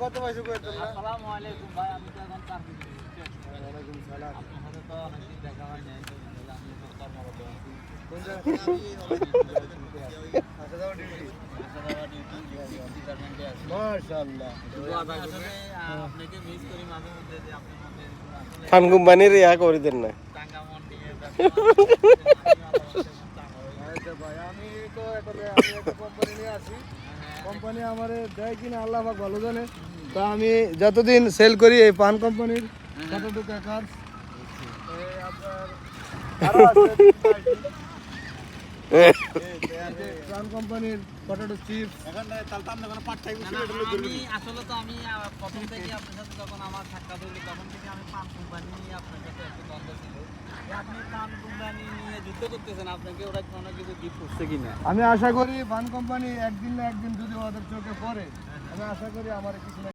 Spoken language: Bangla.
কত পয়সা করে তোমরা? আসসালামু আলাইকুম ভাই, আমি তো এখন চাকরি করি। ওয়ালাইকুম সালাম। আপনার সাথে তো অনেকদিন দেখা হয় নাই, তাহলে আপনি তো কর্মরত আছেন। কোন জায়গায়? আচ্ছা যাও ডিউটি। আসলে আমার ডিউটি ডিপার্টমেন্টে আছি। মাশাআল্লাহ। আসলে আপনাকে মিস করি মাঝে মধ্যে, যে আপনি মধ্যে আসলে ফান কোম্পানির ইয়া করে দেন না। টাঙ্গা মন্ডিয়ে আচ্ছা ভাই আমি তো একটা কোম্পানি নিয়ে আসি। কোম্পানি আমারে দেয় কিনা আল্লাহ পাক ভালো জানে। তা আমি যতদিন সেল করি এই পান কোম্পানির কতটুকু কাজ এই আপনার আরো আছে পান কোম্পানির পটেটো চিপস এখন তালতাম না পাট টাইপ আমি আসলে তো আমি প্রথম থেকে আপনার সাথে যখন আমার সাক্ষাৎ হলো তখন থেকে আমি পান কোম্পানি নিয়ে আপনার সাথে একটু দ্বন্দ্ব ছিল, যে আপনি পান কোম্পানি নিয়ে যুদ্ধ করতেছেন, আপনাকে ওরা কোনো কিছু গিফট করছে কিনা। আমি আশা করি পান কোম্পানি একদিন না একদিন যদি ওদের চোখে পড়ে আমি আশা করি আমার কিছু না